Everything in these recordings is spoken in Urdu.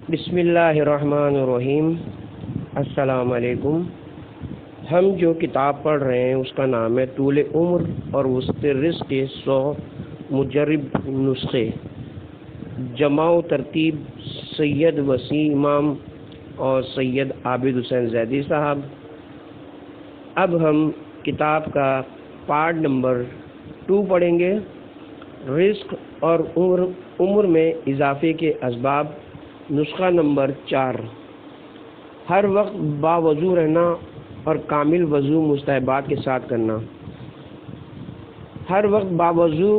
بسم اللہ الرحمن الرحیم۔ السلام علیکم۔ ہم جو کتاب پڑھ رہے ہیں اس کا نام ہے طول عمر اور وسط رزق کے 100 مجرب نسخے، جمع و ترتیب سید وسیع امام اور سید عابد حسین زیدی صاحب۔ اب ہم کتاب کا پارٹ نمبر 2 پڑھیں گے، رزق اور عمر میں اضافے کے اسباب، نسخہ نمبر 4۔ ہر وقت باوضو رہنا اور کامل وضو مستحبات کے ساتھ کرنا۔ ہر وقت باوضو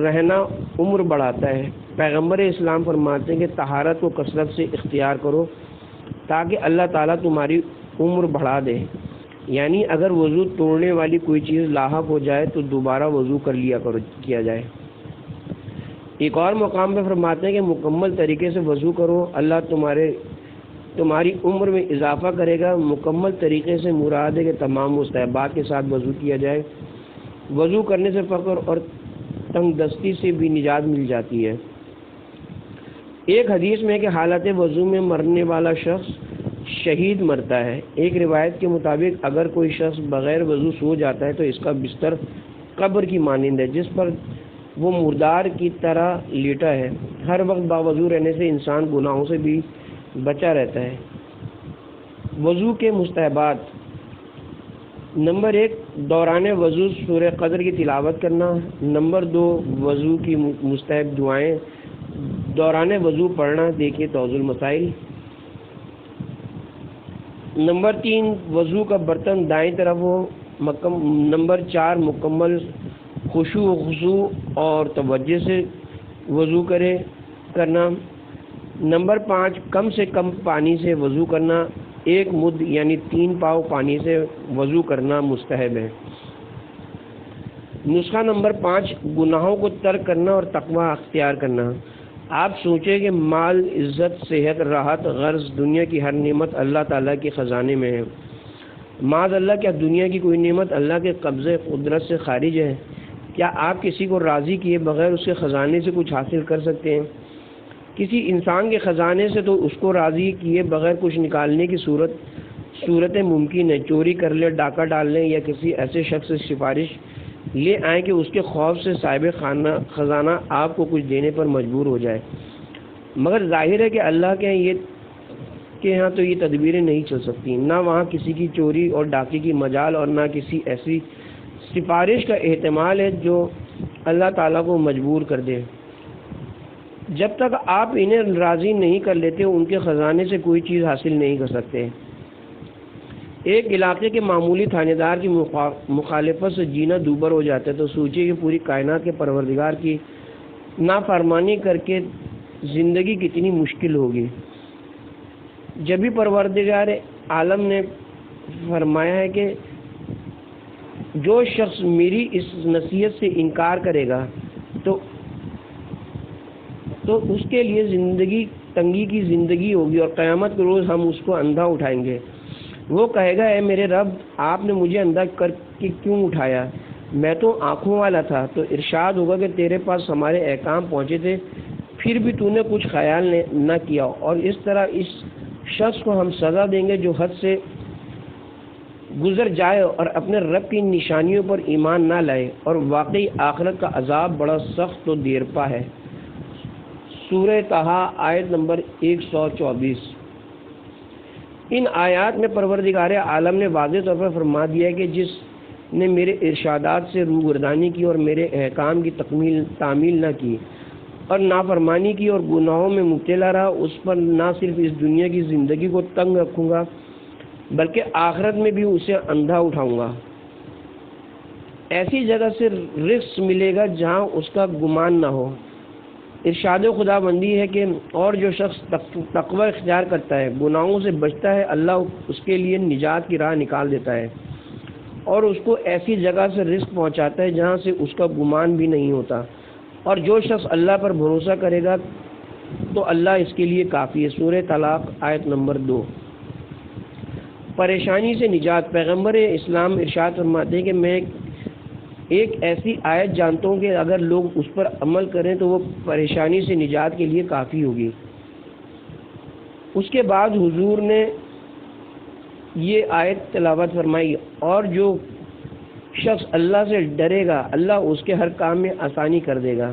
رہنا عمر بڑھاتا ہے۔ پیغمبر اسلام فرماتے ہیں کہ طہارت کو کثرت سے اختیار کرو تاکہ اللہ تعالیٰ تمہاری عمر بڑھا دے، یعنی اگر وضو توڑنے والی کوئی چیز لاحق ہو جائے تو دوبارہ وضو کیا جائے۔ ایک اور مقام پہ فرماتے ہیں کہ مکمل طریقے سے وضو کرو، اللہ تمہاری عمر میں اضافہ کرے گا۔ مکمل طریقے سے مراد ہے کہ تمام مستحبات کے ساتھ وضو کیا جائے۔ وضو کرنے سے فقر اور تنگ دستی سے بھی نجات مل جاتی ہے۔ ایک حدیث میں کہ حالت وضو میں مرنے والا شخص شہید مرتا ہے۔ ایک روایت کے مطابق اگر کوئی شخص بغیر وضو سو جاتا ہے تو اس کا بستر قبر کی مانند ہے جس پر وہ مردار کی طرح لیٹا ہے۔ ہر وقت باوضو رہنے سے انسان گناہوں سے بھی بچا رہتا ہے۔ وضو کے مستحبات: نمبر 1، دوران وضو سورہ قدر کی تلاوت کرنا۔ نمبر 2، وضو کی مستحب دعائیں دوران وضو پڑھنا، دیکھیے توضیح المسائل۔ نمبر 3، وضو کا برتن دائیں طرف ہو۔ نمبر 4، مکمل خشوع و خضوع اور توجہ سے وضو کرنا۔ نمبر 5، کم سے کم پانی سے وضو کرنا۔ 1 مد یعنی 3 پاؤ پانی سے وضو کرنا مستحب ہے۔ نسخہ نمبر 5، گناہوں کو ترک کرنا اور تقوی اختیار کرنا۔ آپ سوچیں کہ مال، عزت، صحت، راحت، غرض، دنیا کی ہر نعمت اللہ تعالیٰ کے خزانے میں ہے۔ معاذ اللہ، کیا دنیا کی کوئی نعمت اللہ کے قبضے قدرت سے خارج ہے؟ کیا آپ کسی کو راضی کیے بغیر اس کے خزانے سے کچھ حاصل کر سکتے ہیں؟ کسی انسان کے خزانے سے تو اس کو راضی کیے بغیر کچھ نکالنے کی صورتیں ممکن ہے۔ چوری کر لیں، ڈاکہ ڈال لیں یا کسی ایسے شخص سے سفارش لے آئیں کہ اس کے خوف سے صاحب خزانہ آپ کو کچھ دینے پر مجبور ہو جائے، مگر ظاہر ہے کہ اللہ کے ہاں تو یہ تدبیریں نہیں چل سکتی۔ نہ وہاں کسی کی چوری اور ڈاکے کی مجال اور نہ کسی ایسی سفارش کا احتمال ہے جو اللہ تعالیٰ کو مجبور کر دے۔ جب تک آپ انہیں راضی نہیں کر لیتے ان کے خزانے سے کوئی چیز حاصل نہیں کر سکتے۔ ایک علاقے کے معمولی تھانے دار کی مخالفت سے جینا دوبر ہو جاتا ہے تو سوچیے کہ پوری کائنات کے پروردگار کی نافرمانی کر کے زندگی کتنی مشکل ہوگی۔ جب بھی پروردگار عالم نے فرمایا ہے کہ جو شخص میری اس نصیحت سے انکار کرے گا تو اس کے لیے زندگی تنگی کی زندگی ہوگی اور قیامت کے روز ہم اس کو اندھا اٹھائیں گے۔ وہ کہے گا، اے میرے رب، آپ نے مجھے اندھا کر کے کیوں اٹھایا؟ میں تو آنکھوں والا تھا۔ تو ارشاد ہوگا کہ تیرے پاس ہمارے احکام پہنچے تھے پھر بھی تو نے کچھ خیال نہ کیا، اور اس طرح اس شخص کو ہم سزا دیں گے جو حد سے گزر جائے اور اپنے رب کی نشانیوں پر ایمان نہ لائے، اور واقعی آخرت کا عذاب بڑا سخت و دیرپا ہے۔ سورہ طٰہٰ آیت نمبر 124۔ ان آیات میں پروردگار عالم نے واضح طور پر فرما دیا ہے کہ جس نے میرے ارشادات سے روگردانی کی اور میرے احکام کی تعمیل نہ کی اور نافرمانی کی اور گناہوں میں مبتلا رہا، اس پر نہ صرف اس دنیا کی زندگی کو تنگ رکھوں گا بلکہ آخرت میں بھی اسے اندھا اٹھاؤں گا۔ ایسی جگہ سے رزق ملے گا جہاں اس کا گمان نہ ہو۔ ارشاد خدا بندی ہے کہ اور جو شخص تقوی اختیار کرتا ہے، گناہوں سے بچتا ہے، اللہ اس کے لیے نجات کی راہ نکال دیتا ہے اور اس کو ایسی جگہ سے رزق پہنچاتا ہے جہاں سے اس کا گمان بھی نہیں ہوتا۔ اور جو شخص اللہ پر بھروسہ کرے گا تو اللہ اس کے لیے کافی ہے۔ سورہ طلاق آیت نمبر 2۔ پریشانی سے نجات: پیغمبر اسلام ارشاد فرماتے ہیں کہ میں ایک ایسی آیت جانتا ہوں کہ اگر لوگ اس پر عمل کریں تو وہ پریشانی سے نجات کے لیے کافی ہوگی۔ اس کے بعد حضور نے یہ آیت تلاوت فرمائی، اور جو شخص اللہ سے ڈرے گا اللہ اس کے ہر کام میں آسانی کر دے گا۔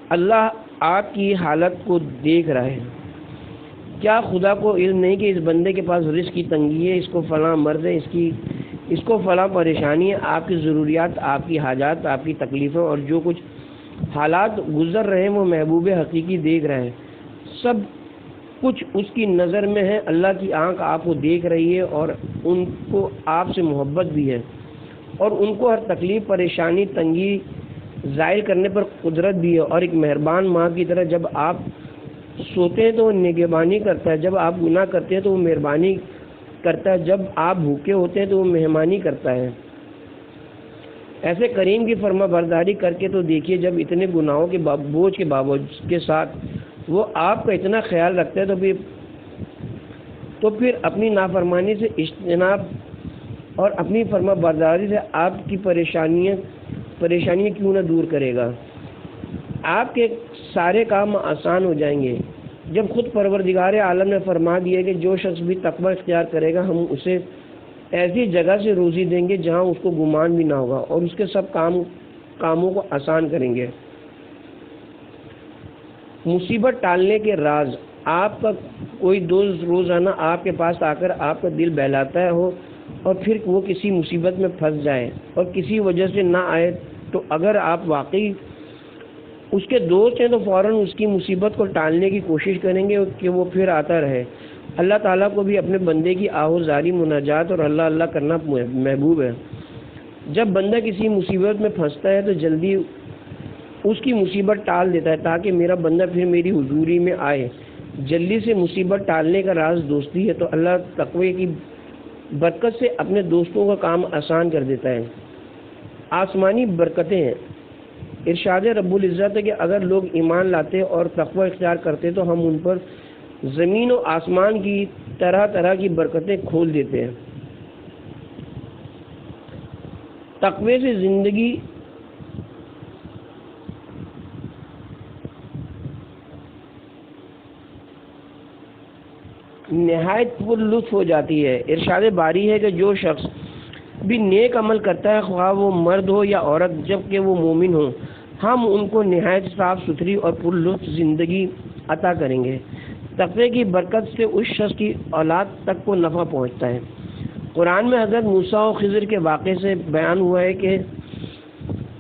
اللہ آپ کی حالت کو دیکھ رہا ہے۔ کیا خدا کو علم نہیں کہ اس بندے کے پاس رزق کی تنگی ہے، اس کو فلاں مرض ہے، اس کو فلاں پریشانی ہے؟ آپ کی ضروریات، آپ کی حاجات، آپ کی تکلیفیں اور جو کچھ حالات گزر رہے ہیں وہ محبوب حقیقی دیکھ رہے ہیں۔ سب کچھ اس کی نظر میں ہے۔ اللہ کی آنکھ آپ کو دیکھ رہی ہے اور ان کو آپ سے محبت بھی ہے، اور ان کو ہر تکلیف، پریشانی، تنگی ظاہر کرنے پر قدرت بھی ہے، اور ایک مہربان ماں کی طرح جب آپ سوتے ہیں تو وہ نگہبانی کرتا ہے، جب آپ گناہ کرتے ہیں تو وہ مہربانی کرتا ہے، جب آپ بھوکے ہوتے ہیں تو وہ مہمانی کرتا ہے۔ ایسے کریم کی فرما برداری کر کے تو دیکھیے، جب اتنے گناہوں کے بوجھ کے باوجود کے ساتھ وہ آپ کا اتنا خیال رکھتا ہے تو پھر اپنی نافرمانی سے اجتناب اور اپنی فرما برداری سے آپ کی پریشانیاں کیوں نہ دور کرے گا؟ آپ کے سارے کام آسان ہو جائیں گے۔ جب خود پروردگار عالم نے فرما دیا کہ جو شخص بھی تقوی اختیار کرے گا ہم اسے ایسی جگہ سے روزی دیں گے جہاں اس کو گمان بھی نہ ہوگا، اور اس کے سب کاموں کو آسان کریں گے۔ مصیبت ٹالنے کے راز، آپ کا کوئی دوست روزانہ آپ کے پاس آ کر آپ کا دل بہلاتا ہو اور پھر وہ کسی مصیبت میں پھنس جائے اور کسی وجہ سے نہ آئے، تو اگر آپ واقعی اس کے دوست ہیں تو فوراً اس کی مصیبت کو ٹالنے کی کوشش کریں گے کہ وہ پھر آتا رہے۔ اللہ تعالیٰ کو بھی اپنے بندے کی آہوزاری، مناجات اور اللہ اللہ کرنا محبوب ہے۔ جب بندہ کسی مصیبت میں پھنستا ہے تو جلدی اس کی مصیبت ٹال دیتا ہے تاکہ میرا بندہ پھر میری حضوری میں آئے۔ جلدی سے مصیبت ٹالنے کا راز دوستی ہے، تو اللہ تقوی کی برکت سے اپنے دوستوں کا کام آسان کر دیتا ہے۔ آسمانی برکتیں ہیں۔ ارشاد رب العزت ہے کہ اگر لوگ ایمان لاتے اور تقوی اختیار کرتے تو ہم ان پر زمین و آسمان کی طرح طرح کی برکتیں کھول دیتے ہیں۔ تقوی سے زندگی نہایت پر لطف ہو جاتی ہے۔ ارشاد باری ہے کہ جو شخص بھی نیک عمل کرتا ہے، خواہ وہ مرد ہو یا عورت، جب کہ وہ مومن ہو، ہم ان کو نہایت صاف ستھری اور پر لطف زندگی عطا کریں گے۔ تقوی کی برکت سے اس شخص کی اولاد تک کو نفع پہنچتا ہے۔ قرآن میں حضرت موسیٰ و خضر کے واقعے سے بیان ہوا ہے کہ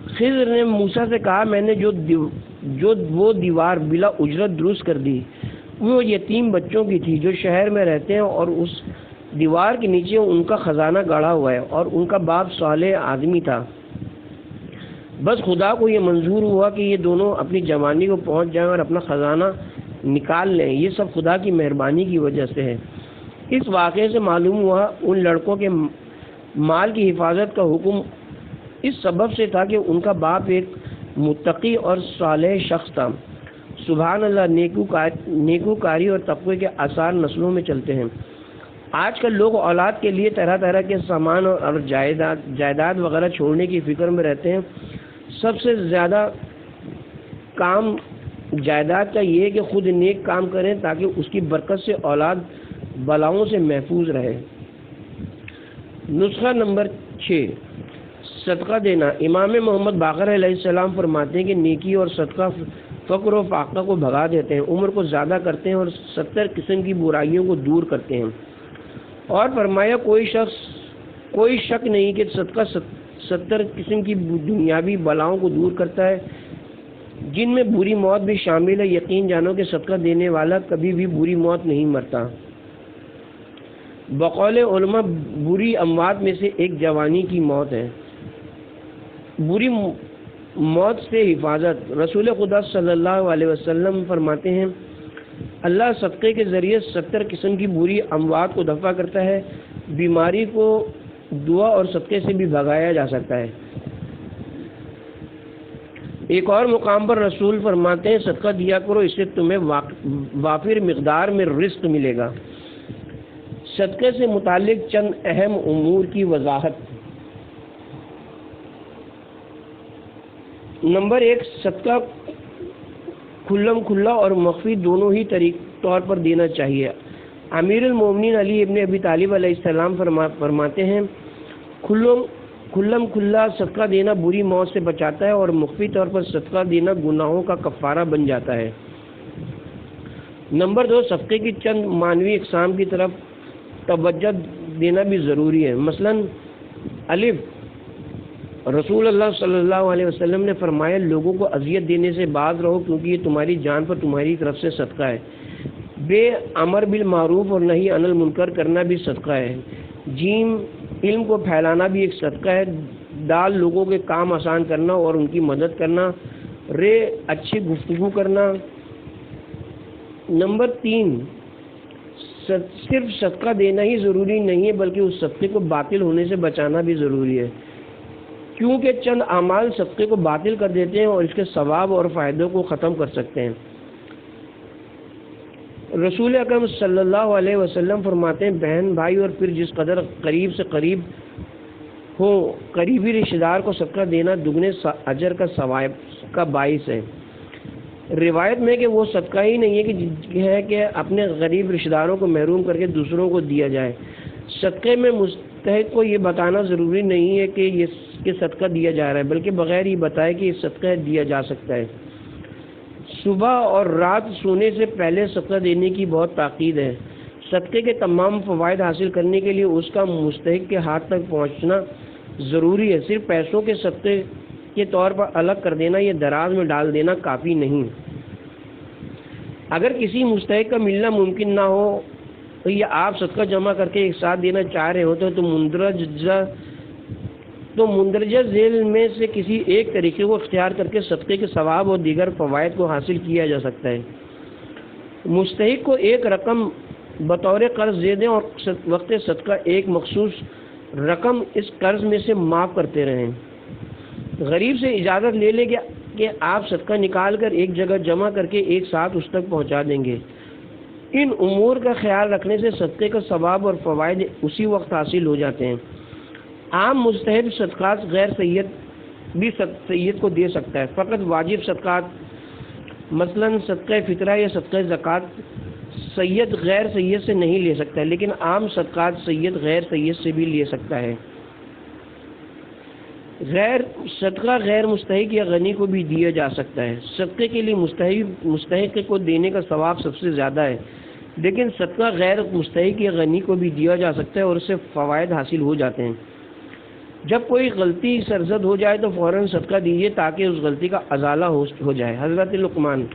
خضر نے موسیٰ سے کہا، میں نے جو وہ دیوار بلا اجرت درست کر دی وہ یتیم بچوں کی تھی جو شہر میں رہتے ہیں، اور اس دیوار کے نیچے ان کا خزانہ گڑھا ہوا ہے، اور ان کا باپ صالح آدمی تھا۔ بس خدا کو یہ منظور ہوا کہ یہ دونوں اپنی جوانی کو پہنچ جائیں اور اپنا خزانہ نکال لیں۔ یہ سب خدا کی مہربانی کی وجہ سے ہے۔ اس واقعے سے معلوم ہوا ان لڑکوں کے مال کی حفاظت کا حکم اس سبب سے تھا کہ ان کا باپ ایک متقی اور صالح شخص تھا۔ سبحان اللہ، نیکوکاری اور تقوی کے آثار نسلوں میں چلتے ہیں۔ آج کل لوگ اولاد کے لیے طرح طرح کے سامان اور جائیداد وغیرہ چھوڑنے کی فکر میں رہتے ہیں۔ سب سے زیادہ کام جائیداد کا یہ ہے کہ خود نیک کام کریں تاکہ اس کی برکت سے اولاد بلاؤں سے محفوظ رہے۔ نسخہ نمبر 6، صدقہ دینا۔ امام محمد باقر علیہ السلام فرماتے ہیں کہ نیکی اور صدقہ فقر و فاقہ کو بھگا دیتے ہیں، عمر کو زیادہ کرتے ہیں اور 70 قسم کی برائیوں کو دور کرتے ہیں۔ اور فرمایا کوئی شک نہیں کہ صدقہ 70 قسم کی دنیاوی بلاؤں کو دور کرتا ہے، جن میں بری موت بھی شامل ہے۔ یقین جانو کہ صدقہ دینے والا کبھی بھی بری موت نہیں مرتا۔ بقول علماء بری اموات میں سے ایک جوانی کی موت ہے۔ بری موت سے حفاظت۔ رسول خدا صلی اللہ علیہ وسلم فرماتے ہیں، اللہ صدقے کے ذریعے 70 قسم کی بری اموات کو دفع کرتا ہے۔ بیماری کو دعا اور صدقے سے بھی بھگایا جا سکتا ہے۔ ایک اور مقام پر رسول فرماتے ہیں، صدقہ دیا کرو، اس سے تمہیں وافر مقدار میں رزق ملے گا۔ صدقے سے متعلق چند اہم امور کی وضاحت۔ نمبر 1، صدقہ کھلم کھلا اور مخفی دونوں ہی طور پر دینا چاہیے۔ امیر المومنین علی ابن ابی طالب علیہ السلام فرماتے ہیں کھلم کھلا صدقہ دینا بری موت سے بچاتا ہے اور مخفی طور پر صدقہ دینا گناہوں کا کفارہ بن جاتا ہے۔ نمبر 2، صدقے کی چند معنوی اقسام کی طرف توجہ دینا بھی ضروری ہے۔ مثلا الف، رسول اللہ صلی اللہ علیہ وسلم نے فرمایا لوگوں کو اذیت دینے سے باز رہو کیونکہ یہ تمہاری جان پر تمہاری طرف سے صدقہ ہے۔ بے، امر بالمعروف اور نہی عن المنکر کرنا بھی صدقہ ہے۔ جیم، علم کو پھیلانا بھی ایک صدقہ ہے۔ دال، لوگوں کے کام آسان کرنا اور ان کی مدد کرنا۔ رے، اچھی گفتگو کرنا۔ نمبر 3، صرف صدقہ دینا ہی ضروری نہیں ہے بلکہ اس صدقے کو باطل ہونے سے بچانا بھی ضروری ہے، کیونکہ چند اعمال صدقے کو باطل کر دیتے ہیں اور اس کے ثواب اور فائدوں کو ختم کر سکتے ہیں۔ رسول اکرم صلی اللہ علیہ وسلم فرماتے ہیں بہن، بھائی اور پھر جس قدر قریب سے قریب ہو قریبی رشتہ دار کو صدقہ دینا دگنے اجر کا ثواب کا باعث ہے۔ روایت میں کہ وہ صدقہ ہی نہیں ہے کہ اپنے غریب رشتہ داروں کو محروم کر کے دوسروں کو دیا جائے۔ صدقے میں مستحق کو یہ بتانا ضروری نہیں ہے کہ صدقہ دیا جا رہا ہے، بلکہ بغیر یہ بتائے کہ یہ صدقہ دیا جا سکتا ہے۔ صبح اور رات سونے سے پہلے صدقہ دینے کی بہت تاکید ہے۔ صدقے کے تمام فوائد حاصل کرنے کے لیے اس کا مستحق کے ہاتھ تک پہنچنا ضروری ہے۔ صرف پیسوں کے صدقے کے طور پر الگ کر دینا یا دراز میں ڈال دینا کافی نہیں۔ اگر کسی مستحق کا ملنا ممکن نہ ہو یا آپ صدقہ جمع کر کے ایک ساتھ دینا چاہ رہے ہوتے تو مندرجہ ذیل میں سے کسی ایک طریقے کو اختیار کر کے صدقے کے ثواب اور دیگر فوائد کو حاصل کیا جا سکتا ہے۔ مستحق کو ایک رقم بطور قرض دے دیں اور وقت صدقہ ایک مخصوص رقم اس قرض میں سے معاف کرتے رہیں۔ غریب سے اجازت لے لے کہ آپ صدقہ نکال کر ایک جگہ جمع کر کے ایک ساتھ اس تک پہنچا دیں گے۔ ان امور کا خیال رکھنے سے صدقے کا ثواب اور فوائد اسی وقت حاصل ہو جاتے ہیں۔ عام مستحب صدقات غیر سید بھی سید کو دے سکتا ہے، فقط واجب صدقات مثلا صدقہ فطرہ یا صدقہ زکوٰۃ سید غیر سید سے نہیں لے سکتا ہے، لیکن عام صدقات سید غیر سید سے بھی لے سکتا ہے۔ صدقہ غیر مستحق یا غنی کو بھی دیا جا سکتا ہے۔ صدقے کے لیے مستحق کو دینے کا ثواب سب سے زیادہ ہے، لیکن صدقہ غیر مستحق یا غنی کو بھی دیا جا سکتا ہے اور اس سے فوائد حاصل ہو جاتے ہیں۔ جب کوئی غلطی سرزد ہو جائے تو فوراً صدقہ دیجیے تاکہ اس غلطی کا ازالہ ہو جائے۔ حضرت لقمان۔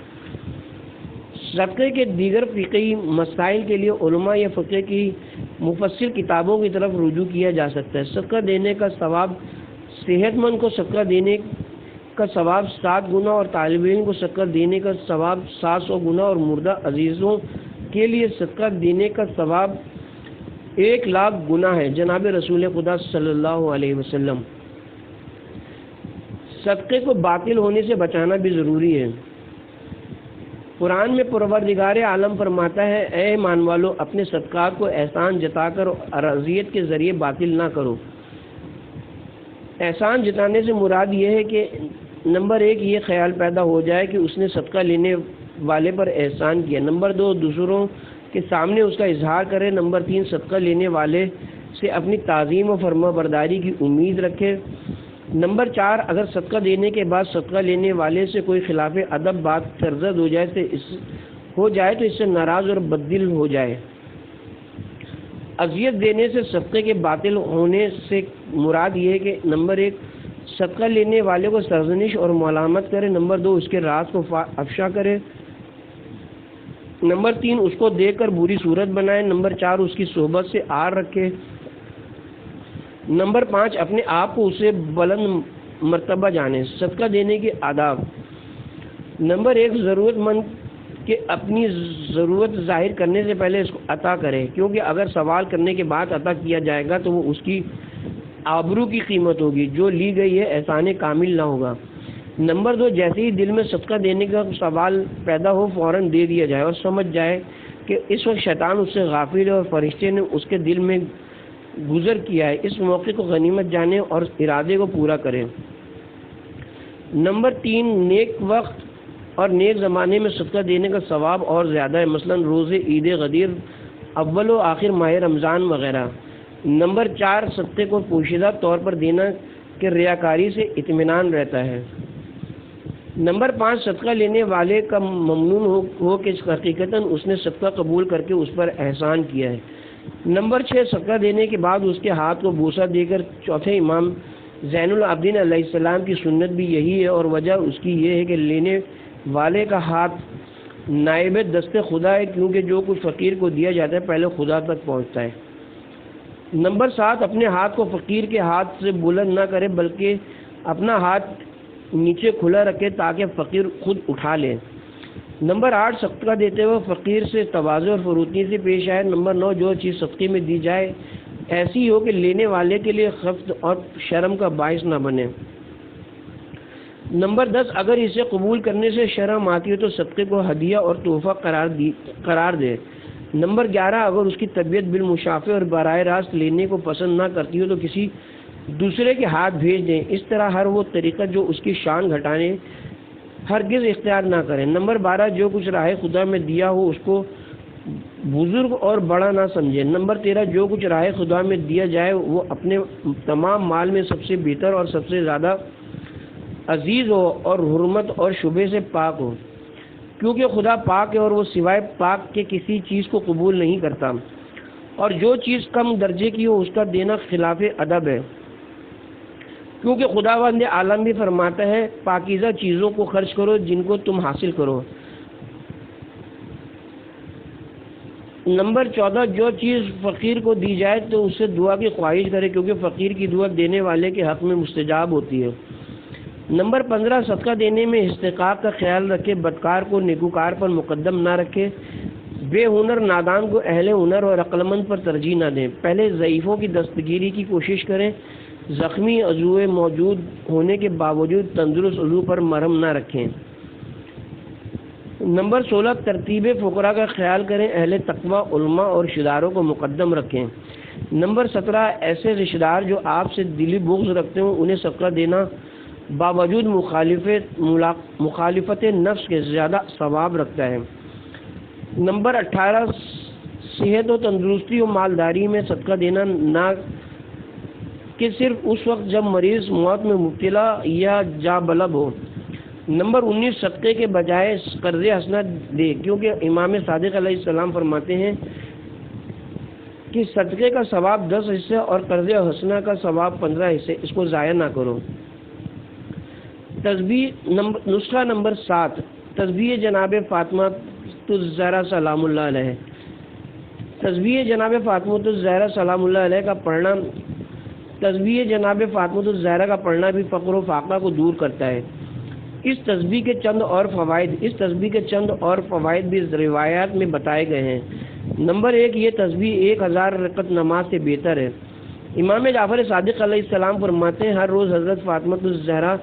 صدقے کے دیگر فقہی مسائل کے لیے علماء یا فقہ کی مفصل کتابوں کی طرف رجوع کیا جا سکتا ہے۔ صدقہ دینے کا ثواب صحت مند کو صدقہ دینے کا ثواب 7 گنا اور طالب علم کو صدقہ دینے کا ثواب 700 گنا اور مردہ عزیزوں کے لیے صدقہ دینے کا ثواب 1,00,000 گنا ہے۔ جناب رسول خدا صلی اللہ علیہ وسلم۔ صدقے کو باطل ہونے سے بچانا بھی ضروری ہے۔ قرآن میں پروردگار عالم فرماتا ہے اے ایمان والو اپنے صدقات کو احسان جتا کر اور اذیت کے ذریعے باطل نہ کرو۔ احسان جتانے سے مراد یہ ہے کہ نمبر 1 یہ خیال پیدا ہو جائے کہ اس نے صدقہ لینے والے پر احسان کیا۔ نمبر 2 دوسروں کے سامنے اس کا اظہار کرے۔ نمبر 3 صدقہ لینے والے سے اپنی تعظیم و فرما برداری کی امید رکھے۔ نمبر 4 اگر صدقہ دینے کے بعد صدقہ لینے والے سے کوئی خلاف ادب بات سرزد ہو جائے تو اس سے ناراض اور بددل ہو جائے۔ اذیت دینے سے صدقے کے باطل ہونے سے مراد یہ ہے کہ نمبر 1 صدقہ لینے والے کو سرزنش اور ملامت کرے۔ نمبر 2 اس کے راز کو افشا کرے۔ نمبر 3 اس کو دیکھ کر بری صورت بنائے۔ نمبر 4 اس کی صحبت سے عار رکھے۔ نمبر 5 اپنے آپ کو اسے بلند مرتبہ جانے۔ صدقہ دینے کے آداب۔ نمبر 1 ضرورت مند کہ اپنی ضرورت ظاہر کرنے سے پہلے اس کو عطا کرے، کیونکہ اگر سوال کرنے کے بعد عطا کیا جائے گا تو وہ اس کی آبرو کی قیمت ہوگی، جو لی گئی ہے احسان کامل نہ ہوگا۔ نمبر 2 جیسے ہی دل میں صدقہ دینے کا سوال پیدا ہو فوراً دے دیا جائے اور سمجھ جائے کہ اس وقت شیطان اس سے غافل ہے اور فرشتے نے اس کے دل میں گزر کیا ہے۔ اس موقع کو غنیمت جانے اور ارادے کو پورا کرے۔ نمبر 3 نیک وقت اور نیک زمانے میں صدقہ دینے کا ثواب اور زیادہ ہے، مثلا روز عید غدیر، اول و آخر ماہ رمضان وغیرہ۔ نمبر 4، صدقے کو پوشیدہ طور پر دینا کہ ریاکاری سے اطمینان رہتا ہے۔ نمبر 5، صدقہ لینے والے کا ممنون ہو کہ حقیقتاً اس نے صدقہ قبول کر کے اس پر احسان کیا ہے۔ نمبر 6، صدقہ دینے کے بعد اس کے ہاتھ کو بوسہ دے کر۔ چوتھے، امام زین العابدین علیہ السلام کی سنت بھی یہی ہے، اور وجہ اس کی یہ ہے کہ لینے والے کا ہاتھ نائب دست خدا ہے، کیونکہ جو کچھ فقیر کو دیا جاتا ہے پہلے خدا تک پہنچتا ہے۔ نمبر 7، اپنے ہاتھ کو فقیر کے ہاتھ سے بلند نہ کرے بلکہ اپنا ہاتھ نیچے کھلا رکھے تاکہ فقیر خود اٹھا لے۔ نمبر 8، صدقہ دیتے ہوئے فقیر سے تواضع اور فروتنی سے پیش آئے۔ نمبر 9، جو چیز صدقے میں دی جائے ایسی ہو کہ لینے والے کے لیے خفت اور شرم کا باعث نہ بنے۔ نمبر 10، اگر اسے قبول کرنے سے شرم آتی ہے تو صدقے کو ہدیہ اور تحفہ قرار دے۔ نمبر 11، اگر اس کی طبیعت بالمشافہ اور براہ راست لینے کو پسند نہ کرتی ہو تو کسی دوسرے کے ہاتھ بھیج دیں۔ اس طرح ہر وہ طریقہ جو اس کی شان گھٹانے ہرگز اختیار نہ کریں۔ نمبر 12، جو کچھ راہ خدا میں دیا ہو اس کو بزرگ اور بڑا نہ سمجھیں۔ نمبر 13، جو کچھ راہ خدا میں دیا جائے وہ اپنے تمام مال میں سب سے بہتر اور سب سے زیادہ عزیز ہو اور حرمت اور شبہ سے پاک ہو، کیونکہ خدا پاک ہے اور وہ سوائے پاک کے کسی چیز کو قبول نہیں کرتا، اور جو چیز کم درجے کی ہو اس کا دینا خلاف ادب ہے، کیونکہ خداوند عالم بھی فرماتا ہے پاکیزہ چیزوں کو خرچ کرو جن کو تم حاصل کرو۔ نمبر 14، جو چیز فقیر کو دی جائے تو اس سے دعا کی خواہش کرے، کیونکہ فقیر کی دعا دینے والے کے حق میں مستجاب ہوتی ہے۔ نمبر 15، صدقہ دینے میں استحقاق کا خیال رکھے، بدکار کو نیکوکار پر مقدم نہ رکھے، بے ہنر نادان کو اہل ہنر اور عقلمند پر ترجیح نہ دیں، پہلے ضعیفوں کی دستگیری کی کوشش کریں، زخمی عضو موجود ہونے کے باوجود تندرست عضو پر مرہم نہ رکھیں۔ نمبر 16، ترتیب فقراء کا خیال کریں، اہل تقوی علماء اور رشتہ داروں کو مقدم رکھیں۔ نمبر 17، ایسے رشتہ دار جو آپ سے دلی بغض رکھتے ہوں انہیں صدقہ دینا باوجود مخالفت نفس کے زیادہ ثواب رکھتا ہے۔ نمبر 18، صحت و تندرستی و مالداری میں صدقہ دینا نہ کہ صرف اس وقت جب مریض موت میں مبتلا یا جاں بلب ہو۔ نمبر 19، صدقے کے بجائے قرض حسنہ دے، کیونکہ امام صادق علیہ السلام فرماتے ہیں کہ صدقے کا ثواب 10 حصے اور قرض حسنہ کا ثواب 15 حصے، اس کو ضائع نہ کرو۔ نسخہ نمبر 7، تسبیح جناب فاطمہ الزہرا سلام اللہ علیہ۔ تسبیح جناب فاطمہ الزہرا سلام اللہ علیہ کا پڑھنا تسبیح جناب فاطمہ الزہرا کا پڑھنا بھی فقر و فاقہ کو دور کرتا ہے۔ اس تسبیح کے چند اور فوائد بھی روایات میں بتائے گئے ہیں۔ نمبر 1، یہ تسبیح 1000 رکعت نماز سے بہتر ہے۔ امام جعفر صادق علیہ السلام فرماتے ہیں ہر روز حضرت فاطمہ الزہرا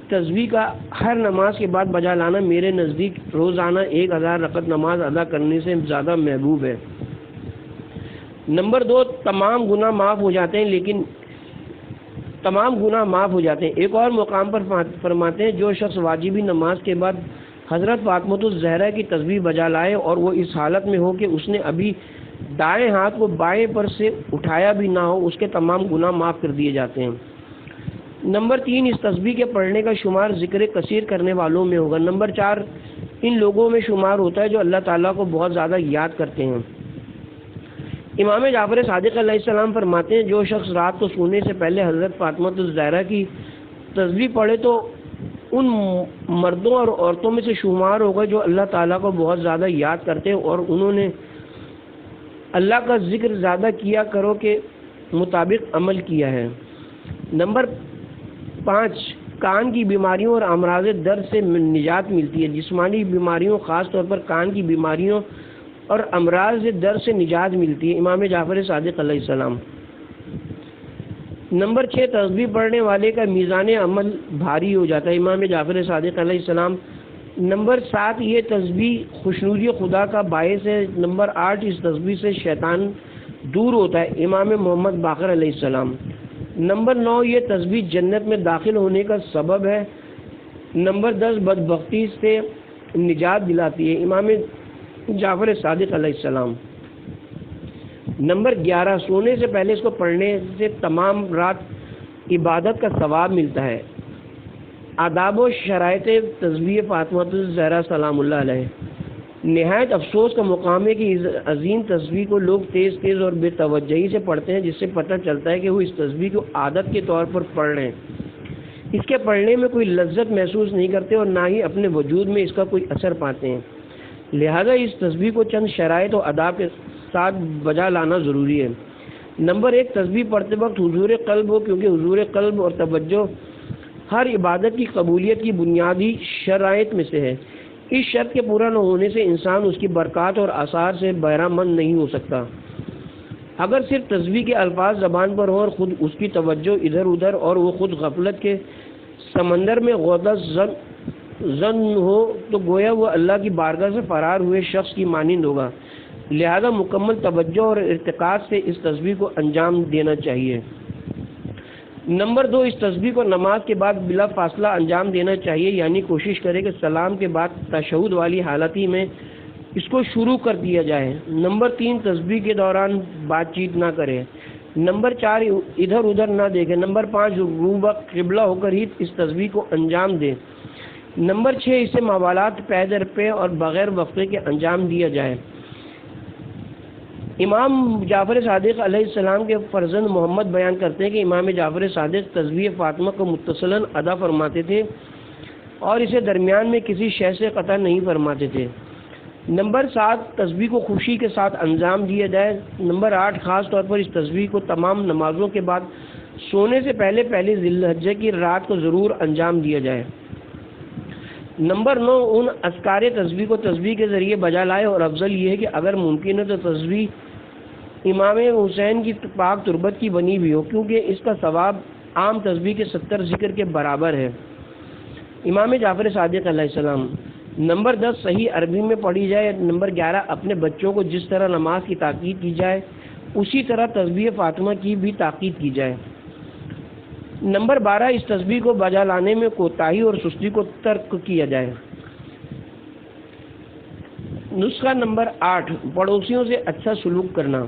تسبیح کا ہر نماز کے بعد بجا لانا میرے نزدیک روزانہ 1000 رکعت نماز ادا کرنے سے زیادہ محبوب ہے۔ نمبر 2، تمام گناہ معاف ہو جاتے ہیں۔ ایک اور مقام پر فرماتے ہیں جو شخص واجبی نماز کے بعد حضرت فاطمہ الزہرا کی تسبیح بجا لائے اور وہ اس حالت میں ہو کہ اس نے ابھی دائیں ہاتھ کو بائیں پر سے اٹھایا بھی نہ ہو، اس کے تمام گناہ معاف کر دیے جاتے ہیں۔ نمبر 3، اس تسبیح کے پڑھنے کا شمار ذکر کثیر کرنے والوں میں ہوگا۔ نمبر 4، ان لوگوں میں شمار ہوتا ہے جو اللہ تعالیٰ کو بہت زیادہ یاد کرتے ہیں۔ امام جعفر صادق علیہ السلام فرماتے ہیں جو شخص رات کو سونے سے پہلے حضرت فاطمہ الزہرا کی تسبیح پڑھے تو ان مردوں اور عورتوں میں سے شمار ہوگا جو اللہ تعالیٰ کو بہت زیادہ یاد کرتے ہیں اور انہوں نے اللہ کا ذکر زیادہ کیا کرو کے مطابق عمل کیا ہے۔ نمبر 5، کان کی بیماریوں اور امراض درد سے نجات ملتی ہے۔ جسمانی بیماریوں خاص طور پر کان کی بیماریوں اور امراض درد سے نجات ملتی ہے۔ امام جعفر صادق علیہ السلام۔ نمبر 6، تسبیح پڑھنے والے کا میزان عمل بھاری ہو جاتا ہے۔ امام جعفر صادق علیہ السلام۔ نمبر 7، یہ تسبیح خوشنودی خدا کا باعث ہے۔ نمبر 8، اس تسبیح سے شیطان دور ہوتا ہے۔ امام محمد باقر علیہ السلام۔ نمبر 9، یہ تسبیح جنت میں داخل ہونے کا سبب ہے۔ نمبر 10، بدبختی سے نجات دلاتی ہے۔ امام جعفر صادق علیہ السلام۔ نمبر 11، سونے سے پہلے اس کو پڑھنے سے تمام رات عبادت کا ثواب ملتا ہے۔ آداب و شرائط تسبیح فاطمہ الزہرا سلام اللہ علیہ۔ نہایت افسوس کا مقام ہے کہ اس عظیم تسبیح کو لوگ تیز تیز اور بے توجہی سے پڑھتے ہیں، جس سے پتہ چلتا ہے کہ وہ اس تسبیح کو عادت کے طور پر پڑھ رہے ہیں۔ اس کے پڑھنے میں کوئی لذت محسوس نہیں کرتے اور نہ ہی اپنے وجود میں اس کا کوئی اثر پاتے ہیں۔ لہذا اس تسبیح کو چند شرائط و آداب کے ساتھ بجا لانا ضروری ہے۔ نمبر 1، تسبیح پڑھتے وقت حضور قلب ہو، کیونکہ حضور قلب اور توجہ ہر عبادت کی قبولیت کی بنیادی شرائط میں سے ہے۔ اس شرط کے پورا نہ ہونے سے انسان اس کی برکات اور آثار سے بہرہ مند نہیں ہو سکتا۔ اگر صرف تسبیح کے الفاظ زبان پر ہوں اور خود اس کی توجہ ادھر ادھر اور وہ خود غفلت کے سمندر میں غوطہ زن ہو تو گویا وہ اللہ کی بارگاہ سے فرار ہوئے شخص کی مانند ہوگا۔ لہذا مکمل توجہ اور ارتکاز سے اس تسبیح کو انجام دینا چاہیے۔ نمبر 2، اس تسبیح کو نماز کے بعد بلا فاصلہ انجام دینا چاہیے، یعنی کوشش کرے کہ سلام کے بعد تشہد والی حالت ہی میں اس کو شروع کر دیا جائے۔ نمبر 3، تسبیح کے دوران بات چیت نہ کرے۔ نمبر 4، ادھر ادھر نہ دیکھے۔ نمبر 5، روبہ قبلہ ہو کر ہی اس تسبیح کو انجام دے۔ نمبر 6، اسے موالات پے در پے اور بغیر وقفے کے انجام دیا جائے۔ امام جعفر صادق علیہ السلام کے فرزند محمد بیان کرتے ہیں کہ امام جعفر صادق تسبیح فاطمہ کو متصلاً ادا فرماتے تھے اور اسے درمیان میں کسی شے سے قطع نہیں فرماتے تھے۔ نمبر 7، تسبیح کو خوشی کے ساتھ انجام دیا جائے۔ نمبر 8، خاص طور پر اس تسبیح کو تمام نمازوں کے بعد سونے سے پہلے پہلی ذی الحجہ کی رات کو ضرور انجام دیا جائے۔ نمبر 9، ان اذکار تسبیح کو تسبیح کے ذریعے بجا لائے اور افضل یہ ہے کہ اگر ممکن ہے تو تسبیح امام حسین کی پاک تربت کی بنی بھی ہو، کیونکہ اس کا ثواب عام تسبیح کے 70 ذکر کے برابر ہے۔ امام جعفر صادق علیہ السلام۔ نمبر 10، صحیح عربی میں پڑھی جائے۔ نمبر 11، اپنے بچوں کو جس طرح نماز کی تاکید کی جائے اسی طرح تسبیح فاطمہ کی بھی تاکید کی جائے۔ نمبر 12، اس تسبیح کو بجا لانے میں کوتاہی اور سستی کو ترک کیا جائے۔ نسخہ نمبر 8، پڑوسیوں سے اچھا سلوک کرنا۔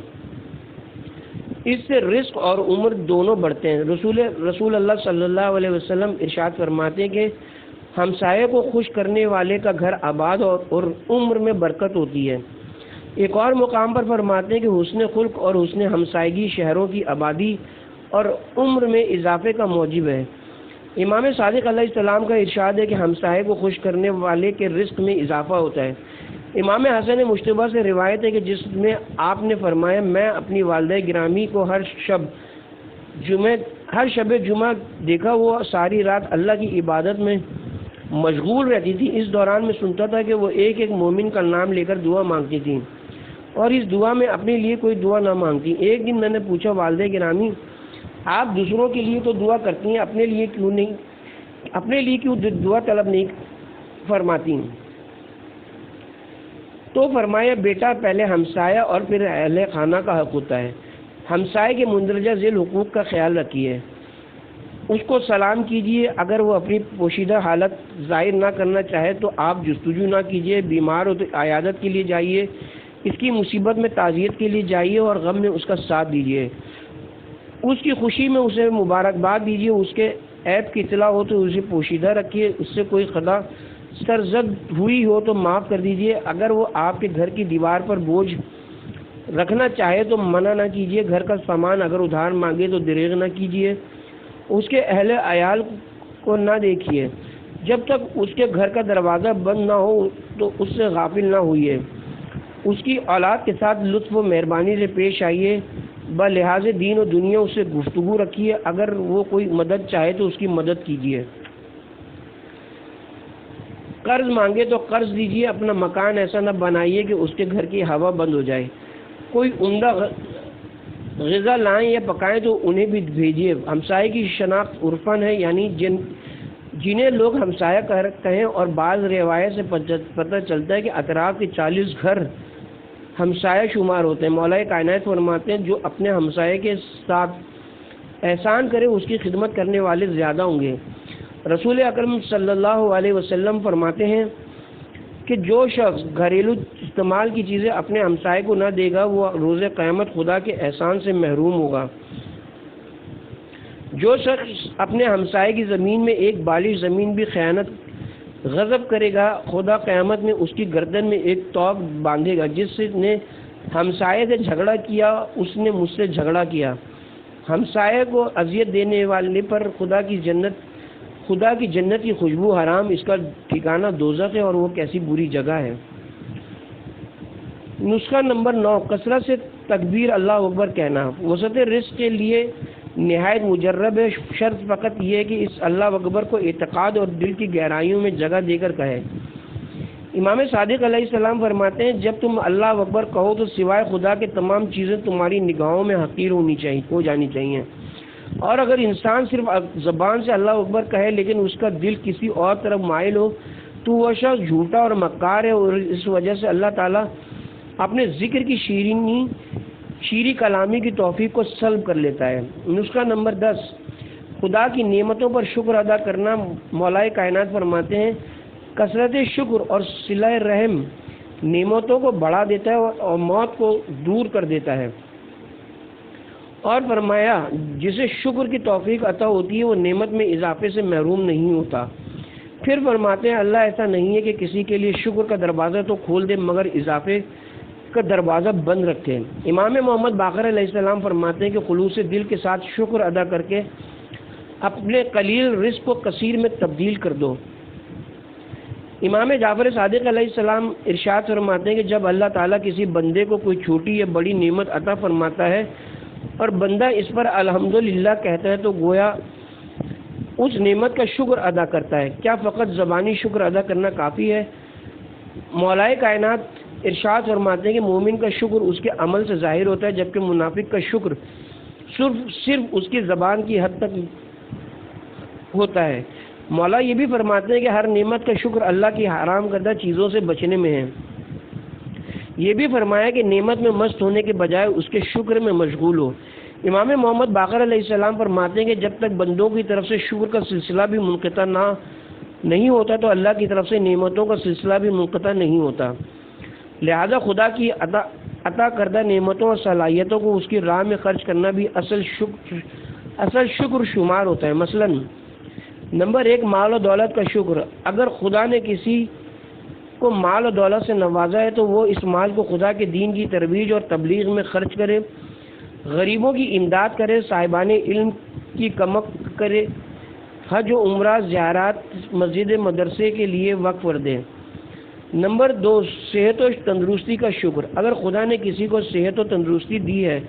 اس سے رزق اور عمر دونوں بڑھتے ہیں۔ رسول اللہ صلی اللہ علیہ وسلم ارشاد فرماتے ہیں کہ ہمسائے کو خوش کرنے والے کا گھر آباد اور عمر میں برکت ہوتی ہے۔ ایک اور مقام پر فرماتے ہیں کہ حسن خلق اور حسن ہمسائیگی شہروں کی آبادی اور عمر میں اضافے کا موجب ہے۔ امام صادق علیہ السلام کا ارشاد ہے کہ ہمسائے کو خوش کرنے والے کے رزق میں اضافہ ہوتا ہے۔ امام حسن مجتبیٰ سے روایت ہے کہ جس میں آپ نے فرمایا، میں اپنی والدہ گرامی کو ہر شب جمعہ دیکھا وہ ساری رات اللہ کی عبادت میں مشغول رہتی تھی۔ اس دوران میں سنتا تھا کہ وہ ایک ایک مومن کا نام لے کر دعا مانگتی تھی اور اس دعا میں اپنے لیے کوئی دعا نہ مانگتی۔ ایک دن میں نے پوچھا، والدہ گرامی آپ دوسروں کے لیے تو دعا کرتی ہیں، اپنے لیے کیوں دعا طلب نہیں فرماتی؟ تو فرمایا، بیٹا پہلے ہمسایہ اور پھر اہل خانہ کا حق ہوتا ہے۔ ہمسائے کے مندرجہ ذیل حقوق کا خیال رکھیے، اس کو سلام کیجیے، اگر وہ اپنی پوشیدہ حالت ظاہر نہ کرنا چاہے تو آپ جستجو نہ کیجیے، بیمار ہو تو عیادت کے لیے جائیے، اس کی مصیبت میں تعزیت کے لیے جائیے اور غم میں اس کا ساتھ دیجیے، اس کی خوشی میں اسے مبارکباد دیجیے، اس کے عیب کی اطلاع ہو تو اسے پوشیدہ رکھیے، اس سے کوئی خطا سرزد ہوئی ہو تو معاف کر دیجیے، اگر وہ آپ کے گھر کی دیوار پر بوجھ رکھنا چاہے تو منع نہ کیجیے، گھر کا سامان اگر ادھار مانگے تو دریغ نہ کیجیے، اس کے اہل عیال کو نہ دیکھیے، جب تک اس کے گھر کا دروازہ بند نہ ہو تو اس سے غافل نہ ہوئیے، اس کی اولاد کے ساتھ لطف و مہربانی سے پیش آئیے، بلحاظ دین و دنیا اس سے گفتگو رکھیے، اگر وہ کوئی مدد چاہے تو اس کی مدد کیجیے، قرض مانگے تو قرض دیجیے، اپنا مکان ایسا نہ بنائیے کہ اس کے گھر کی ہوا بند ہو جائے، کوئی عمدہ غذا لائیں یا پکائیں تو انہیں بھی بھیجیے۔ ہمسائے کی شناخت عرفاً ہے، یعنی جنہیں لوگ ہمسایہ کہیں، اور بعض روایت سے پتہ چلتا ہے کہ اطراف کے 40 گھر ہمسایہ شمار ہوتے ہیں۔ مولا کائنات فرماتے ہیں، جو اپنے ہمسائے کے ساتھ احسان کرے اس کی خدمت کرنے والے زیادہ ہوں گے۔ رسول اکرم صلی اللہ علیہ وسلم فرماتے ہیں، کہ جو شخص گھریلو استعمال کی چیزیں اپنے ہمسائے کو نہ دے گا وہ روز قیامت خدا کے احسان سے محروم ہوگا۔ جو شخص اپنے ہمسائے کی زمین میں ایک بالش زمین بھی خیانت غضب کرے گا، خدا قیامت میں اس کی گردن میں ایک توق باندھے گا، جس نے ہمسائے سے جھگڑا کیا اس نے مجھ سے جھگڑا کیا۔ ہمسائے کو اذیت دینے والے پر خدا کی جنت کی خوشبو حرام، اس کا ٹھکانہ دوزخ ہے اور وہ کیسی بری جگہ ہے۔ نسخہ نمبر 9، کثرت سے تکبیر اللہ اکبر کہنا وسعت رزق کے لیے نہایت مجرب ہے، شرط فقط یہ ہے کہ اس اللہ اکبر کو اعتقاد اور دل کی گہرائیوں میں جگہ دے کر کہے۔ امام صادق علیہ السلام فرماتے ہیں جب تم اللہ اکبر کہو تو سوائے خدا کے تمام چیزیں تمہاری نگاہوں میں حقیر ہو جانی چاہیے، اور اگر انسان صرف زبان سے اللہ اکبر کہے لیکن اس کا دل کسی اور طرف مائل ہو تو وہ شخص جھوٹا اور مکار ہے، اور اس وجہ سے اللہ تعالیٰ اپنے ذکر کی شیریں کلامی کی توفیق کو سلب کر لیتا ہے۔ نسخہ نمبر 10، خدا کی نعمتوں پر شکر ادا کرنا مولا کائنات فرماتے ہیں کثرت شکر اور صلہ رحم نعمتوں کو بڑھا دیتا ہے اور موت کو دور کر دیتا ہے، اور فرمایا جسے شکر کی توفیق عطا ہوتی ہے وہ نعمت میں اضافے سے محروم نہیں ہوتا۔ پھر فرماتے ہیں اللہ ایسا نہیں ہے کہ کسی کے لیے شکر کا دروازہ تو کھول دے مگر اضافے کا دروازہ بند رکھے۔ امام محمد باقر علیہ السلام فرماتے ہیں کہ خلوص دل کے ساتھ شکر ادا کر کے اپنے قلیل رزق کو کثیر میں تبدیل کر دو۔ امام جعفر صادق علیہ السلام ارشاد فرماتے ہیں کہ جب اللہ تعالیٰ کسی بندے کو کوئی چھوٹی یا بڑی نعمت عطا فرماتا ہے اور بندہ اس پر الحمدللہ کہتا ہے تو گویا اس نعمت کا شکر ادا کرتا ہے۔ کیا فقط زبانی شکر ادا کرنا کافی ہے؟ مولا کائنات ارشاد فرماتے ہیں کہ مومن کا شکر اس کے عمل سے ظاہر ہوتا ہے، جبکہ منافق کا شکر صرف اس کی زبان کی حد تک ہوتا ہے۔ مولا یہ بھی فرماتے ہیں کہ ہر نعمت کا شکر اللہ کی حرام کردہ چیزوں سے بچنے میں ہے۔ یہ بھی فرمایا کہ نعمت میں مست ہونے کے بجائے اس کے شکر میں مشغول ہو۔ امام محمد باقر علیہ السلام فرماتے ہیں کہ جب تک بندوں کی طرف سے شکر کا سلسلہ بھی منقطع نہیں ہوتا تو اللہ کی طرف سے نعمتوں کا سلسلہ بھی منقطع نہیں ہوتا۔ لہذا خدا کی عطا کردہ نعمتوں اور صلاحیتوں کو اس کی راہ میں خرچ کرنا بھی اصل شکر شمار ہوتا ہے۔ مثلا نمبر 1، مال و دولت کا شکر۔ اگر خدا نے کسی کو مال و دولت سے نوازا ہے تو وہ اس مال کو خدا کے دین کی ترویج اور تبلیغ میں خرچ کرے، غریبوں کی امداد کرے، صاحبان علم کی کمک کرے، حج و عمرہ زیارات مسجد مدرسے کے لیے وقف کر دے۔ نمبر 2، صحت و تندرستی کا شکر۔ اگر خدا نے کسی کو صحت و تندرستی دی ہے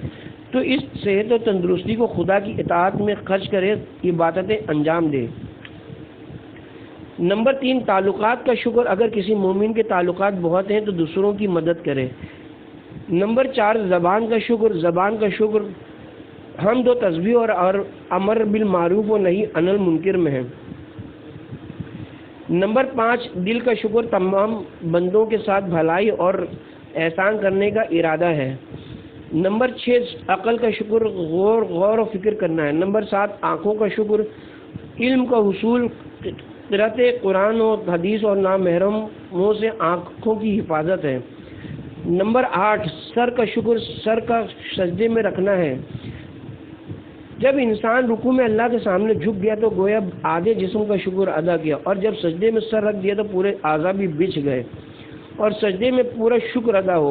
تو اس صحت و تندرستی کو خدا کی اطاعت میں خرچ کرے، عبادتیں انجام دے۔ نمبر 3، تعلقات کا شکر۔ اگر کسی مومن کے تعلقات بہت ہیں تو دوسروں کی مدد کرے۔ نمبر 4، زبان کا شکر۔ زبان کا شکر حمد و تسبیح اور امر بالمعروف و نہی عن المنکر میں ہے۔ نمبر 5، دل کا شکر۔ تمام بندوں کے ساتھ بھلائی اور احسان کرنے کا ارادہ ہے۔ نمبر 6، عقل کا شکر، غور و فکر کرنا ہے۔ نمبر 7، آنکھوں کا شکر، علم کا حصول، قرأت قرآن و حدیث اور نامحرموں سے آنکھوں کی حفاظت ہے۔ نمبر 8، سر کا شکر، سر کا سجدے میں رکھنا ہے۔ جب انسان رکوع میں اللہ کے سامنے جھک گیا تو گویا آدھے جسم کا شکر ادا کیا، اور جب سجدے میں سر رکھ دیا تو پورے اعضاء بھی بچھ گئے اور سجدے میں پورا شکر ادا ہو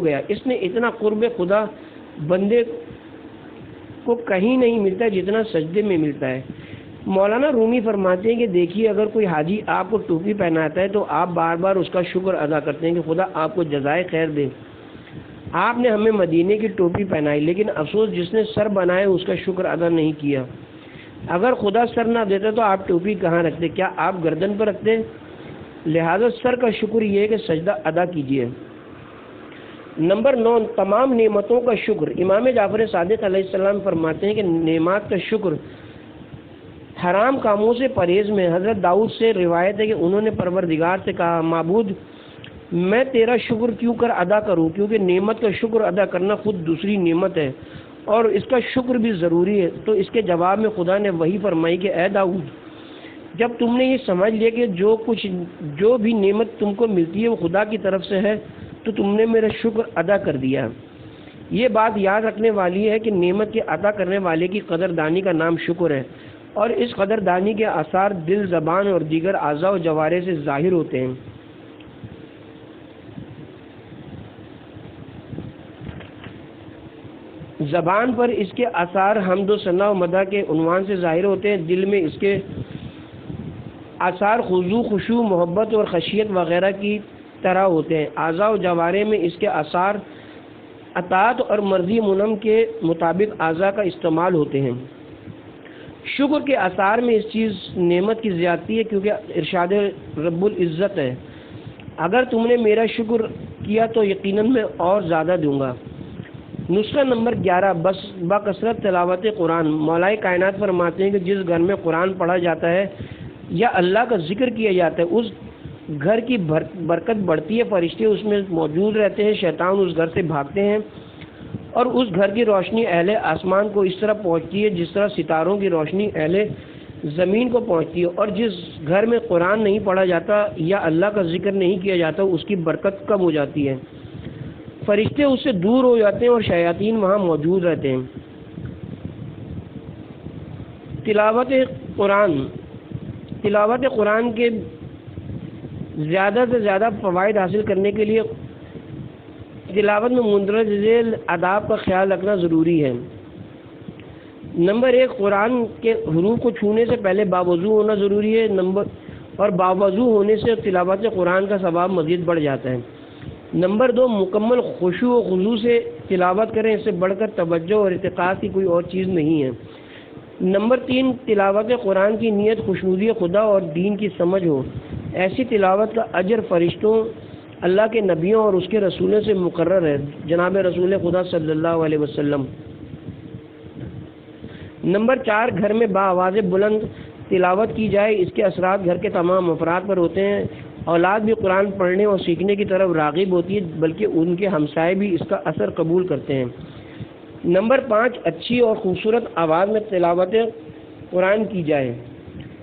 گیا۔ اس نے اتنا قرب خدا بندے کو کہیں نہیں ملتا جتنا سجدے میں ملتا ہے۔ مولانا رومی فرماتے ہیں کہ دیکھیے اگر کوئی حاجی آپ کو ٹوپی پہناتا ہے تو آپ بار بار اس کا شکر ادا کرتے ہیں کہ خدا آپ کو جزائے خیر دے، آپ نے ہمیں مدینے کی ٹوپی پہنائی، لیکن افسوس جس نے سر بنایا اس کا شکر ادا نہیں کیا۔ اگر خدا سر نہ دیتا تو آپ ٹوپی کہاں رکھتے؟ کیا آپ گردن پر رکھتے؟ لہذا سر کا شکر یہ ہے کہ سجدہ ادا کیجیے۔ نمبر 9، تمام نعمتوں کا شکر۔ امام جعفر صادق علیہ السلام فرماتے ہیں کہ نعمات کا شکر حرام کاموں سے پرہیز میں۔ حضرت داؤد سے روایت ہے کہ انہوں نے پروردگار سے کہا معبود میں تیرا شکر کیوں کر ادا کروں، کیونکہ نعمت کا شکر ادا کرنا خود دوسری نعمت ہے اور اس کا شکر بھی ضروری ہے۔ تو اس کے جواب میں خدا نے وہی فرمائی کہ اے داؤد جب تم نے یہ سمجھ لیا کہ جو بھی نعمت تم کو ملتی ہے وہ خدا کی طرف سے ہے تو تم نے میرا شکر ادا کر دیا۔ یہ بات یاد رکھنے والی ہے کہ نعمت کے عطا کرنے والے کی قدردانی کا نام شکر ہے، اور اس قدردانی کے آثار دل، زبان اور دیگر اعضاء و جوارح سے ظاہر ہوتے ہیں۔ زبان پر اس کے آثار حمد و ثنا و مدح کے عنوان سے ظاہر ہوتے ہیں، دل میں اس کے آثار خشوع، محبت اور خشیت وغیرہ کی طرح ہوتے ہیں۔ اعضاء و جوارح میں اس کے آثار اطاعت اور مرضی منعم کے مطابق اعضاء کا استعمال ہوتے ہیں۔ شکر کے آثار میں اس چیز نعمت کی زیادتی ہے، کیونکہ ارشاد رب العزت ہے، اگر تم نے میرا شکر کیا تو یقیناً میں اور زیادہ دوں گا۔ نسخہ نمبر 11، بس بکثرت تلاوت قرآن۔ مولا کائنات فرماتے ہیں کہ جس گھر میں قرآن پڑھا جاتا ہے یا اللہ کا ذکر کیا جاتا ہے اس گھر کی برکت بڑھتی ہے، فرشتے اس میں موجود رہتے ہیں، شیطان اس گھر سے بھاگتے ہیں، اور اس گھر کی روشنی اہل آسمان کو اس طرح پہنچتی ہے جس طرح ستاروں کی روشنی اہل زمین کو پہنچتی ہے، اور جس گھر میں قرآن نہیں پڑھا جاتا یا اللہ کا ذکر نہیں کیا جاتا اس کی برکت کم ہو جاتی ہے، فرشتے اس سے دور ہو جاتے ہیں اور شیاطین وہاں موجود رہتے ہیں۔ تلاوت قرآن کے زیادہ سے زیادہ فوائد حاصل کرنے کے لیے تلاوت میں مندرجہ ذیل آداب کا خیال رکھنا ضروری ہے۔ نمبر 1، قرآن کے حروف کو چھونے سے پہلے باوضو ہونا ضروری ہے، اور باوضو ہونے سے تلاوت قرآن کا ثواب مزید بڑھ جاتا ہے۔ نمبر 2، مکمل خشوع و خضوع سے تلاوت کریں، اس سے بڑھ کر توجہ اور اعتقاد کی کوئی اور چیز نہیں ہے۔ نمبر 3، تلاوت قرآن کی نیت خوشنودی خدا اور دین کی سمجھ ہو، ایسی تلاوت کا اجر فرشتوں، اللہ کے نبیوں اور اس کے رسولوں سے مقرر ہے، جناب رسول خدا صلی اللہ علیہ وسلم۔ نمبر 4، گھر میں بآواز بلند تلاوت کی جائے، اس کے اثرات گھر کے تمام افراد پر ہوتے ہیں، اولاد بھی قرآن پڑھنے اور سیکھنے کی طرف راغب ہوتی ہے، بلکہ ان کے ہمسائے بھی اس کا اثر قبول کرتے ہیں۔ نمبر 5، اچھی اور خوبصورت آواز میں تلاوت قرآن کی جائے۔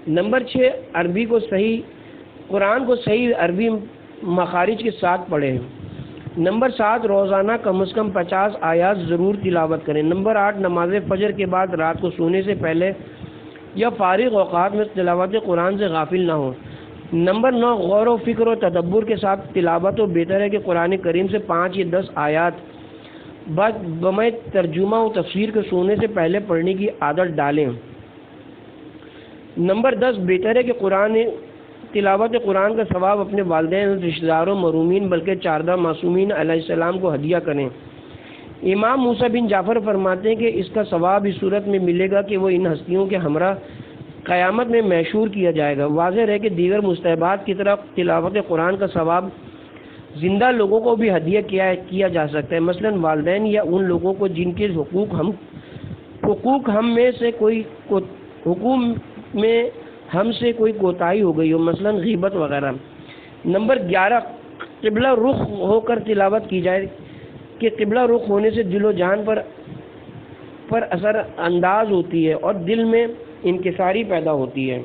نمبر 6، قرآن کو صحیح عربی مخارج کے ساتھ پڑھیں۔ نمبر 7، روزانہ کم از کم 50 آیات ضرور تلاوت کریں۔ نمبر 8، نماز فجر کے بعد رات کو سونے سے پہلے یا فارغ اوقات میں تلاوت قرآن سے غافل نہ ہو۔ نمبر 9، غور و فکر و تدبر کے ساتھ تلاوت، و بہتر ہے کہ قرآن کریم سے 5 یا 10 آیات بمع ترجمہ و تفسیر کے سونے سے پہلے پڑھنے کی عادت ڈالیں۔ نمبر 10، بہتر ہے کہ تلاوت قرآن کا ثواب اپنے والدین، رشتہ داروں، محرومین بلکہ 14 معصومین علیہ السلام کو ہدیہ کریں۔ امام موسیٰ بن جعفر فرماتے ہیں کہ اس کا ثواب اس صورت میں ملے گا کہ وہ ان ہستیوں کے ہمراہ قیامت میں محشور کیا جائے گا۔ واضح ہے کہ دیگر مستحبات کی طرح تلاوت قرآن کا ثواب زندہ لوگوں کو بھی ہدیہ کیا جا سکتا ہے، مثلا والدین یا ان لوگوں کو جن کے حقوق ہم سے کوئی کوتاہی ہو گئی ہو، مثلا غیبت وغیرہ۔ نمبر 11، قبلہ رخ ہو کر تلاوت کی جائے کہ قبلہ رخ ہونے سے دل و جان پر اثر انداز ہوتی ہے اور دل میں انکساری پیدا ہوتی ہے۔